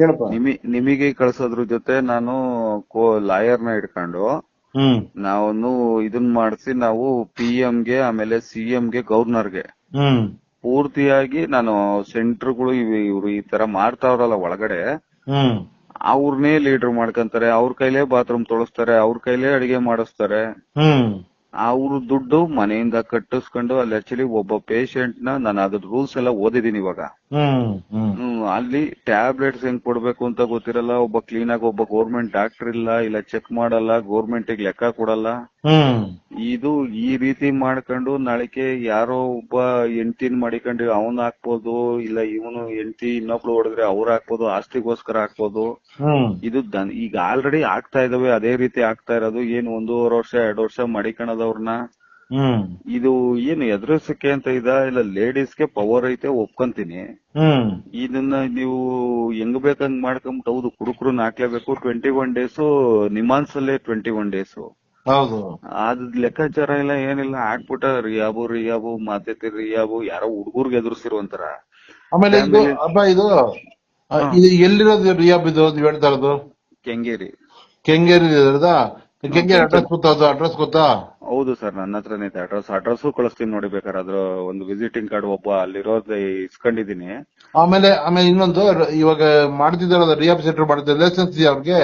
ಹೇಳಪ್ಪ. ನಿಮಗೆ ಕಳ್ಸೋದ್ರ ಜೊತೆ ನಾನು ಲಾಯರ್ನ ಇಟ್ಕೊಂಡು ಹ್ಮ್ ನಾವು ಇದನ್ ಮಾಡಿಸಿ ನಾವು PM ಗೆ ಆಮೇಲೆ CM ಗೆ ಗವರ್ನರ್ಗೆ ಹ್ಮ್ ಪೂರ್ತಿಯಾಗಿ ನಾನು ಸೆಂಟರ್ಗಳು ಇವ್ರು ಈ ತರ ಮಾಡ್ತಾವ್ರಲ್ಲ ಒಳಗಡೆ ಹ್ಮ್ ಅವ್ರನ್ನೇ ಲೀಡರ್ ಮಾಡ್ಕೊಂತಾರೆ, ಅವ್ರ ಕೈಲೇ ಬಾತ್ರೂಮ್ ತೊಳಸ್ತಾರೆ, ಅವ್ರ ಕೈಲೇ ಅಡಿಗೆ ಮಾಡಿಸ್ತಾರೆ. ಹ್ಮ್ ಅವ್ರ ದುಡ್ಡು ಮನೆಯಿಂದ ಕಟ್ಟಿಸ್ಕೊಂಡು ಅಲ್ಲಿ ಆಕ್ಚುಲಿ ಒಬ್ಬ ಪೇಷಂಟ್ ನಾನು ಅದ್ರ ರೂಲ್ಸ್ ಎಲ್ಲ ಓದಿದೀನಿ ಇವಾಗ. ಹ್ಮ್ ಹ್ಮ್ ಅಲ್ಲಿ ಟ್ಯಾಬ್ಲೆಟ್ಸ್ ಹೆಂಗ್ ಕೊಡ್ಬೇಕು ಅಂತ ಗೊತ್ತಿರಲ್ಲ, ಒಬ್ಬ ಕ್ಲೀನ್ ಆಗಿ ಒಬ್ಬ ಗೌರ್ಮೆಂಟ್ ಡಾಕ್ಟರ್ ಇಲ್ಲ ಚೆಕ್ ಮಾಡಲ್ಲ, ಗೌರ್ಮೆಂಟ್ ಲೆಕ್ಕ ಕೊಡಲ್ಲ. ಹ್ಮ್ ಇದು ಈ ರೀತಿ ಮಾಡ್ಕೊಂಡು ನಾಳೆಗೆ ಯಾರೋ ಒಬ್ಬ ಹೆಂಡತಿನ ಮಾಡಿಕೊಂಡು ಅವನ್ ಹಾಕ್ಬೋದು, ಇಲ್ಲ ಇವನು ಹೆಂಡತಿ ಇನ್ನೊಬ್ಳು ಹೊಡೆದ್ರೆ ಅವ್ರು ಹಾಕ್ಬೋದು, ಆಸ್ತಿಗೋಸ್ಕರ ಹಾಕ್ಬೋದು. ಹ್ಮ್ ಇದು ಈಗ ಆಲ್ರೆಡಿ ಆಗ್ತಾ ಇದಾವೆ, ಅದೇ ರೀತಿ ಆಗ್ತಾ ಇರೋದು. ಏನು 1.5 ವರ್ಷ 2 ವರ್ಷ ಮಡಿಕಣದವ್ರನ್ನ ಹ್ಮ್ ಇದು ಏನು ಎದುರಿಸಕ್ಕೆ ಅಂತ ಇಲ್ಲ ಲೇಡೀಸ್ಗೆ ಪವರ್ ಐತೆ ಒಪ್ಕೊಂತೀನಿ. ಹ್ಮ್ ಇದನ್ನ ನೀವು ಹೆಂಗ್ ಬೇಕಂಗ್ ಮಾಡ್ಕೊಂಬಿಟ್ಟು ಹೌದು ಕುಡುಕ್ರನ್ನ ಹಾಕ್ಲೇಬೇಕು. 21 ಡೇಸ್ ನಿಮಾನ್ಸಲ್ಲೇ 21 ಡೇಸ್ ಹೌದು. ಅದ್ ಲೆಕ್ಕಾಚಾರ ಇಲ್ಲ ಏನಿಲ್ಲ, ಹಾಕ್ಬಿಟ್ಟ ರಿಯಾಬು ಮಾತೇತಿ ರಿಯಾಬು ಯಾರೋ ಹುಡುಗರ್ಗೆ ಎದುರಿಸಿರುವಂತರ. ಆಮೇಲೆ ಇದು ಹಬ್ಬ ಇದು ಎಲ್ಲಿರೋದು ರಿಯಾಬ್ ಇದು ನೀವ್ ಹೇಳ್ತಾ ಇರೋದು? ಕೆಂಗೇರಿ. ಕೆಂಗೇರಿ ಕೆಂಗೇರಿ ಅಡ್ರೆಸ್ ಗೊತ್ತಾ? ಹೌದು ಸರ್, ನನ್ನ ಹತ್ರನೇ ಇದೆ ಅಡ್ರೆಸ್ ಕಳಿಸ್ತೀನಿ ನೋಡಿ ಬೇಕಾದ್ರೆ. ಅದ್ರ ಒಂದು ವಿಸಿಟಿಂಗ್ ಕಾರ್ಡ್ ಒಬ್ಬ ಅಲ್ಲಿರೋದು ಇಸ್ಕೊಂಡಿದೀನಿ. ಆಮೇಲೆ ಇನ್ನೊಂದು ಇವಾಗ ಮಾಡ್ತಿದ್ದಾರಲ್ಲ ರಿಯಾಬ್ ಸೆಂಟರ್ ಮಾಡ್ತಿದ್ದಾರೆ, ಲೈಸೆನ್ಸ್ ಇದೆಯಾ ಅವ್ರಿಗೆ?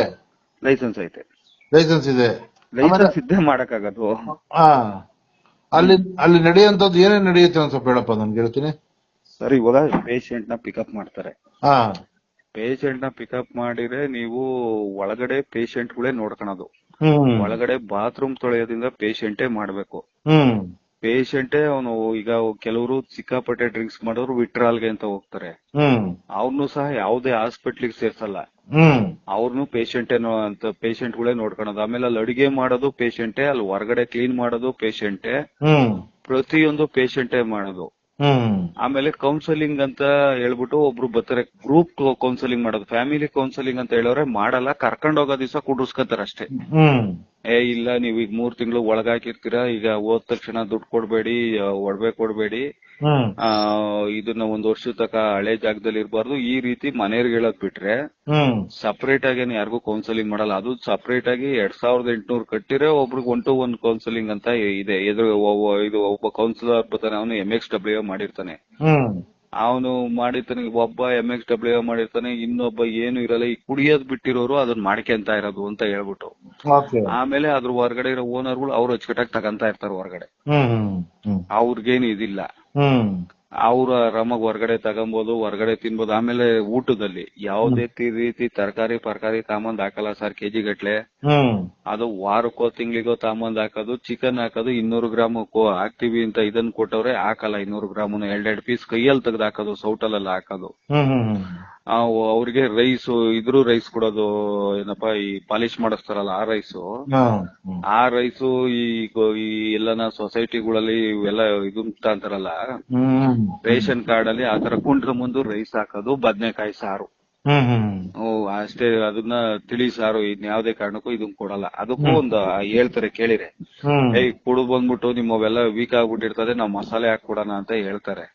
ಲೈಸೆನ್ಸ್ ಐತೆ. ಲೈಸೆನ್ಸ್ ಇದೆ. ಲೈಸೆನ್ಸ್ ಇದ್ದೇ ಮಾಡಕ್ಕಾಗದು. ಅಲ್ಲಿ ನಡೆಯುವಂತದ್ದು ಏನೇನ್ ನಡೆಯುತ್ತೆ ಒಂದ್ ಸ್ವಲ್ಪ ಹೇಳಪ್ಪ, ನನ್ಗೆ ಹೇಳ್ತೀನಿ. ಸರ್ ಇವಾಗ ಪೇಷಂಟ್ ನ ಪಿಕಪ್ ಮಾಡ್ತಾರೆ. ಹಾ, ಪೇಷಂಟ್ ನ ಪಿಕಪ್ ಮಾಡಿದ್ರೆ ನೀವು ಒಳಗಡೆ ಪೇಷಂಟ್ ಗಳೇ ನೋಡ್ಕೊಳೋದು. ಒಳಗಡೆ ಬಾತ್ರೂಮ್ ತೊಳೆಯೋದ್ರಿಂದ ಪೇಷಂಟೇ ಮಾಡ್ಬೇಕು. ಪೇಷಂಟೇ ಅವನು ಈಗ ಕೆಲವರು ಸಿಕ್ಕಾಪಟ್ಟೆ ಡ್ರಿಂಕ್ಸ್ ಮಾಡೋರು ವಿಟ್ರಾಲ್ಗೆ ಅಂತ ಹೋಗ್ತಾರೆ, ಅವ್ರನ್ನು ಸಹ ಯಾವುದೇ ಹಾಸ್ಪಿಟ್ಲಿಗೆ ಸೇರ್ಸಲ್ಲ. ಅವ್ರನ್ನು ಪೇಷಂಟ್ ಗಳೇ ನೋಡ್ಕೊಳೋದು. ಆಮೇಲೆ ಅಲ್ಲಿ ಅಡಿಗೆ ಮಾಡೋದು ಪೇಷಂಟೇ, ಅಲ್ಲಿ ಹೊರಗಡೆ ಕ್ಲೀನ್ ಮಾಡೋದು ಪೇಷಂಟೇ, ಪ್ರತಿಯೊಂದು ಪೇಷಂಟೇ ಮಾಡೋದು. ಆಮೇಲೆ ಕೌನ್ಸಲಿಂಗ್ ಅಂತ ಹೇಳ್ಬಿಟ್ಟು ಒಬ್ರು ಬರ್ತಾರೆ, ಗ್ರೂಪ್ ಕೌನ್ಸಲಿಂಗ್ ಮಾಡೋದು. ಫ್ಯಾಮಿಲಿ ಕೌನ್ಸಲಿಂಗ್ ಅಂತ ಹೇಳೋರೆ ಮಾಡಲ್ಲ, ಕರ್ಕೊಂಡ್ ಹೋಗೋ ದಿವಸ ಕುಡಿಸ್ಕೊತಾರ ಅಷ್ಟೇ. ಇಲ್ಲ ನೀವ್ ಈಗ 3 ತಿಂಗಳು ಒಳಗಾಕಿರ್ತೀರಾ, ಈಗ ಹೋದ ತಕ್ಷಣ ದುಡ್ಡು ಕೊಡ್ಬೇಡಿ, ಒಡವೆ ಕೊಡ್ಬೇಡಿ, ಇದನ್ನ 1 ವರ್ಷದ ತಕ ಹಳೆ ಜಾಗದಲ್ಲಿ ಇರಬಾರ್ದು, ಈ ರೀತಿ ಮನೆಯವ್ರಿಗೆ ಹೇಳೋದ್ ಬಿಟ್ರೆ ಸಪರೇಟ್ ಆಗಿ ಯಾರಿಗೂ ಕೌನ್ಸಲಿಂಗ್ ಮಾಡಲ್ಲ. ಅದು ಸಪರೇಟ್ ಆಗಿ 2800 ಕಟ್ಟಿದ್ರೆ ಒಬ್ರಿಗೆ 1 to 1 ಕೌನ್ಸಲಿಂಗ್ ಅಂತ ಇದೆ. ಇದು ಒಬ್ಬ ಕೌನ್ಸಿಲರ್ ಬರ್ತಾನೆ, ಅವನು MXW ಮಾಡಿರ್ತಾನೆ. ಅವನು ಮಾಡಿರ್ತಾನೆ, ಒಬ್ಬ MXW ಮಾಡಿರ್ತಾನೆ, ಇನ್ನೊಬ್ಬ ಏನು ಇರಲ್ಲ. ಈ ಕುಡಿಯೋದ್ ಬಿಟ್ಟಿರೋರು ಅದನ್ನ ಮಾಡ್ಕೊಂತ ಇರೋದು ಅಂತ ಹೇಳ್ಬಿಟ್ಟು, ಆಮೇಲೆ ಅದ್ರ ಹೊರಗಡೆ ಇರೋ ಓನರ್ಗಳು ಅವ್ರು ಅಚ್ಚುಕಟ್ಟಾಗಿ ತಗಂತ ಇರ್ತಾರೆ ಹೊರಗಡೆ. ಅವ್ರಿಗೇನು ಇದಿಲ್ಲ, ಅವ್ರು ಆರಾಮಾಗಿ ಹೊರಗಡೆ ತಗೊಂಬೋದು, ಹೊರಗಡೆ ತಿನ್ಬೋದು. ಆಮೇಲೆ ಊಟದಲ್ಲಿ ಯಾವುದೇ ರೀತಿ ತರಕಾರಿ ತಾಂಬಂದ್ ಹಾಕಲ್ಲ ಸರ್, ಕೆಜಿ ಗಟ್ಲೆ. ಅದು ವಾರಕ್ಕೋ ತಿಂಗಳಿಗೋ ತಾಂಬಂದ್ ಹಾಕೋದು. ಚಿಕನ್ ಹಾಕೋದು 200 ಗ್ರಾಮ್ ಹಾಕ್ತಿವಿ ಅಂತ ಇದನ್ನ ಕೊಟ್ಟವ್ರೆ, ಹಾಕಲ್ಲ 200 ಗ್ರಾಮ್, 2 ಪೀಸ್ ಕೈಯಲ್ಲಿ ತೆಗ್ದು ಹಾಕೋದು, ಸೌಟಲ್ಲೆಲ್ಲ ಹಾಕೋದು. ಅವ್ರಿಗೆ ರೈಸ್ ಕೊಡೋದು, ಏನಪ್ಪಾ ಈ ಪಾಲಿಶ್ ಮಾಡಿಸ್ತಾರಲ್ಲ ಆ ರೈಸು ಈ ಎಲ್ಲನ ಸೊಸೈಟಿಗಳಲ್ಲಿ ಇವೆಲ್ಲ ಇದು ಅಂತಾರಲ್ಲ ರೇಷನ್ ಕಾರ್ಡ್ ಅಲ್ಲಿ ಆತರ ಕುಂಡ್ರ ಮುಂದೆ ರೈಸ್ ಹಾಕೋದು, ಬದನೆಕಾಯಿ ಸಾರು ಅಷ್ಟೇ. ಅದನ್ನ ತಿಳಿ ಸಾರು ಇನ್ಯಾವುದೇ ಕಾರಣಕ್ಕೂ ಇದನ್ ಕೊಡಲ್ಲ. ಅದಕ್ಕೂ ಒಂದು ಹೇಳ್ತಾರೆ ಕೇಳಿರೆ, ಕುಡಿದು ಬಂದ್ಬಿಟ್ಟು ನಿಮ್ಮವೆಲ್ಲ ವೀಕ್ ಆಗ್ಬಿಟ್ಟಿರ್ತದೆ, ನಾವ್ ಮಸಾಲೆ ಹಾಕೊಡೋಣ ಅಂತ ಹೇಳ್ತಾರೆ.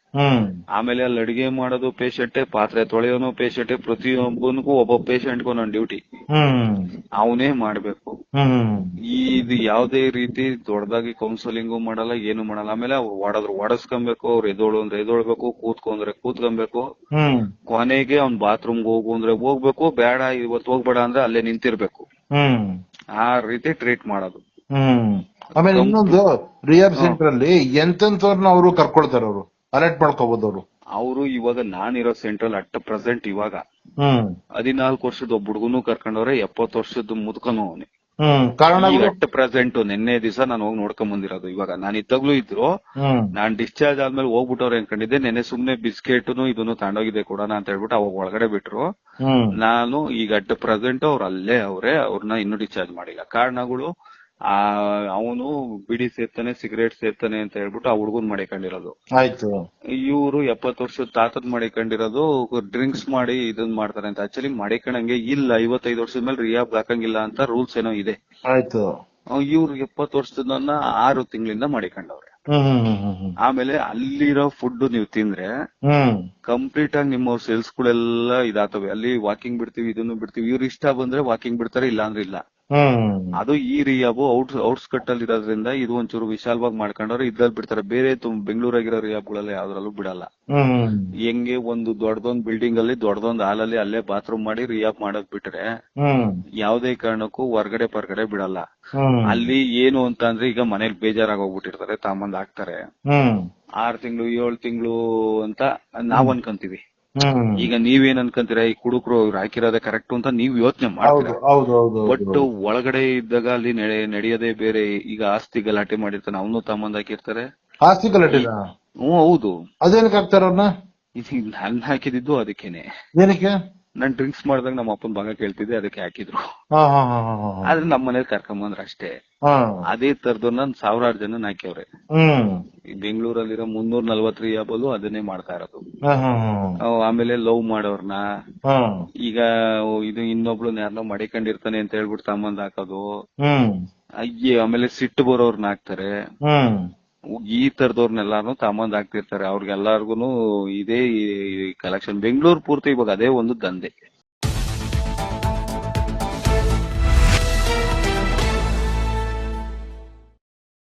ಆಮೇಲೆ ಅಲ್ಲಿ ಅಡಿಗೆ ಮಾಡೋದು ಪೇಷಂಟೇ, ಪಾತ್ರೆ ತೊಳೆಯೋನು ಪೇಷಂಟೇ, ಪ್ರತಿಯೊಬ್ಬನಿಗೂ ಒಬ್ಬ ಪೇಷಂಟ್ಗೂ ಒಂದೊಂದು ಡ್ಯೂಟಿ ಅವನೇ ಮಾಡ್ಬೇಕು. ಇದು ಯಾವುದೇ ರೀತಿ ದೊಡ್ಡದಾಗಿ ಕೌನ್ಸಲಿಂಗು ಮಾಡಲ್ಲ, ಏನು ಮಾಡಲ್ಲ. ಆಮೇಲೆ ಅವ್ರು ಒಡಸ್ಕೊಬೇಕು, ಅವ್ರು ಎದೋಳು ಅಂದ್ರೆ ಎದೊಳ್ಬೇಕು, ಕೂತ್ಕೊಂಡ್ರೆ ಕೂತ್ಕೊಬೇಕು. ಕೊನೆಗೆ ಅವ್ನ್ ಬಾತ್ರೂಮ್ಗೆ ಹೋಗು ಅಂದ್ರೆ ಹೋಗ್ಬೇಕು, ಬೇಡ ಇವತ್ತು ಹೋಗ್ಬೇಡ ಅಂದ್ರೆ ಅಲ್ಲೇ ನಿಂತಿರ್ಬೇಕು. ಆ ರೀತಿ ಟ್ರೀಟ್ ಮಾಡೋದು. ಆಮೇಲೆ ಇನ್ನೊಂದು ರಿಯಾಬ್ ಸೆಂಟರ್ ಅಲ್ಲಿ ಎಂತೆಂತವ್ರನ್ನ ಅವರು ಕರ್ಕೊಳ್ತಾರೆ, ಅವರು ಅಲರ್ಟ್ ಮಾಡ್ಕೋಬಹುದು. ಅವರು ಇವಾಗ ನಾನಿರೋ ಸೆಂಟ್ರಲ್ ಅಟ್ ಪ್ರೆಸೆಂಟ್ ಇವಾಗ 14 ವರ್ಷದ ಒಬ್ಬ ಹುಡುಗನು ಕರ್ಕೊಂಡವ್ರೆ, 70 ವರ್ಷದ ಮುದುಕನು ಅವನೇ. ಅಟ್ ಪ್ರೆಸೆಂಟ್ ನಿನ್ನೆ ದಿವಸ ನಾನು ಹೋಗಿ ನೋಡ್ಕೊಂಡ್ ಬಂದಿರೋದು. ಇವಾಗ ನಾನು ಇದ್ದಾಗ್ಲೂ ಇದ್ರು, ನಾನ್ ಡಿಸ್ಚಾರ್ಜ್ ಆದ್ಮೇಲೆ ಹೋಗ್ಬಿಟ್ಟವ್ರೆ ಅನ್ಕೊಂಡಿದ್ದೆ. ನೆನ್ನೆ ಸುಮ್ನೆ ಬಿಸ್ಕೆಟ್ನು ಇದನ್ನು ತಗೊಂಡೋಗಿದೆ ಕೊಡೋಣ ಅಂತ ಹೇಳ್ಬಿಟ್ಟು ಅವಾಗ ಒಳಗಡೆ ಬಿಟ್ರು. ನಾನು ಈಗ ಅಟ್ ಪ್ರೆಸೆಂಟ್ ಅವ್ರು ಅಲ್ಲೇ ಅವ್ರನ್ನ ಇನ್ನೂ ಡಿಸ್ಚಾರ್ಜ್ ಮಾಡಿಲ್ಲ. ಕಾರಣಗಳು ಅವನು ಬಿಡಿ ಸೇರ್ತಾನೆ, ಸಿಗರೇಟ್ ಸೇರ್ತಾನೆ ಅಂತ ಹೇಳ್ಬಿಟ್ಟು ಆ ಹುಡುಗನ್ ಮಾಡಿಕೊಂಡಿರೋದು. ಆಯ್ತು. ಇವರು 70 ವರ್ಷದ ತಾತದ್ ಮಾಡಿಕೊಂಡಿರೋದು, ಡ್ರಿಂಕ್ಸ್ ಮಾಡಿ ಇದನ್ ಮಾಡ್ತಾರೆ ಅಂತ. ಆಕ್ಚುಲಿ ಮಾಡಿಕೊಂಡಂಗೆ ಇಲ್ಲ, 55 ವರ್ಷದ ಮೇಲೆ ರಿಯಾಬ್ ಹಾಕಂಗಿಲ್ಲ ಅಂತ ರೂಲ್ಸ್ ಏನೋ ಇದೆ. ಆಯ್ತು. ಇವ್ರು 70 ವರ್ಷದನ್ನ 6 ತಿಂಗಳಿಂದ ಮಾಡಿಕೊಂಡವ್ರೆ. ಆಮೇಲೆ ಅಲ್ಲಿರೋ ಫುಡ್ ನೀವು ತಿಂದ್ರೆ ಕಂಪ್ಲೀಟ್ ಆಗಿ ನಿಮ್ಮ ಸೇಲ್ಸ್ ಗಳೆಲ್ಲ ಇದಾತವೆ. ಅಲ್ಲಿ ವಾಕಿಂಗ್ ಬಿಡ್ತೀವಿ, ಇದನ್ನು ಬಿಡ್ತೀವಿ, ಇವ್ರು ಇಷ್ಟ ಬಂದ್ರೆ ವಾಕಿಂಗ್ ಬಿಡ್ತಾರೆ, ಇಲ್ಲ ಅಂದ್ರೆ ಇಲ್ಲ. ಅದು ಈ ರಿಯಾಬ್ ಔಟ್ಸ್ಕಟ್ ಅಲ್ಲಿ ಇರೋದ್ರಿಂದ ಇದು ಒಂಚೂರು ವಿಶಾಲವಾಗಿ ಮಾಡ್ಕೊಂಡ್ರೆ ಇದ್ರಲ್ಲಿ ಬಿಡ್ತಾರೆ. ಬೇರೆ ಬೆಂಗಳೂರಾಗಿರೋ ರಿಯಾಬ್ಗಳಲ್ಲಿ ಯಾವ್ದ್ರಲ್ಲೂ ಬಿಡಲ್ಲ. ಹೆಂಗೆ ಒಂದು ದೊಡ್ಡದೊಂದು ಬಿಲ್ಡಿಂಗ್ ಅಲ್ಲಿ ದೊಡ್ಡದೊಂದು ಹಾಲಲ್ಲಿ ಅಲ್ಲೇ ಬಾತ್ರೂಮ್ ಮಾಡಿ ರಿಯಾಬ್ ಮಾಡೋದ್ ಬಿಟ್ರೆ ಯಾವ್ದೇ ಕಾರಣಕ್ಕೂ ಹೊರ್ಗಡೆ ಪರ್ಗಡೆ ಬಿಡಲ್ಲ. ಅಲ್ಲಿ ಏನು ಅಂತ ಅಂದ್ರೆ ಈಗ ಮನೇಲಿ ಬೇಜಾರಾಗೋಗ್ಬಿಟ್ಟಿರ್ತಾರೆ, ತಾಂಬಂದ್ ಹಾಕ್ತಾರೆ. 6 ತಿಂಗಳು 7 ತಿಂಗಳು ಅಂತ ನಾವ್ ಅನ್ಕೊಂತೀವಿ. ಈಗ ನೀವೇನ್ ಅನ್ಕೊಂತೀರಾ, ಈ ಕುಡುಕರು ಹಾಕಿರೋದೇ ಕರೆಕ್ಟ್ ಅಂತ ನೀವ್ ಯೋಚನೆ ಮಾಡ್ತೀರಾ. ಬಟ್ ಒಳಗಡೆ ಇದ್ದಾಗ ಅಲ್ಲಿ ನಡೆಯೋದೇ ಬೇರೆ. ಈಗ ಆಸ್ತಿ ಗಲಾಟೆ ಮಾಡಿರ್ತಾನೆ, ಅವನು ತಾಂಬಂದ್ ಹಾಕಿರ್ತಾರೆ. ಆಸ್ತಿ ಗಲಾಟೆ? ಹೌದು. ಅದೇನಕ್ಕೆ ಹಾಕ್ತಾರ ಅವ್ರನ್ನ? ನಾನ್ ಹಾಕಿದ್ದು ಅದಕ್ಕೇನೆ. ಏನಕ್ಕೆ? ನಾನ್ ಡ್ರಿಂಕ್ಸ್ ಮಾಡಿದಾಗ ನಮ್ಮ ಅಪ್ಪನ ಭಾಗ ಕೇಳ್ತಿದ್ದೆ, ಅದಕ್ಕೆ ಹಾಕಿದ್ರು. ಆದ್ರೆ ನಮ್ಮ ಮನೇಲಿ ಕರ್ಕೊಂಬಂದ್ರ ಅಷ್ಟೇ. ಅದೇ ತರದನ್ನ 1000 ಜನ ಹಾಕ್ಯವ್ರೆ. ಬೆಂಗಳೂರಲ್ಲಿರೋ 340 ರಿಯಾಬಲ್ಲೂ ಅದನ್ನೇ ಮಾಡ್ತಾ ಇರೋದು. ಆಮೇಲೆ ಲವ್ ಮಾಡೋರ್ನ, ಈಗ ಇದು ಇನ್ನೊಬ್ಳು ಯಾರನ್ನೋ ಮಡಿಕೊಂಡಿರ್ತಾನೆ ಅಂತ ಹೇಳ್ಬಿಟ್ಟು ತಾಂಬಂದ್ ಹಾಕೋದು. ಆಮೇಲೆ ಸಿಟ್ಟು ಬರೋರ್ನ ಹಾಕ್ತಾರೆ. ಈ ತರದವ್ರನ್ನೆಲ್ಲಾನು ತಾಂಬಂದ್ ಹಾಕ್ತಿರ್ತಾರೆ. ಅವ್ರಿಗೆಲ್ಲಾರ್ಗುನು ಇದೇ ಕಲೆಕ್ಷನ್. ಬೆಂಗಳೂರು ಪೂರ್ತಿ ಇವಾಗ ಅದೇ ಒಂದು ದಂಧೆ.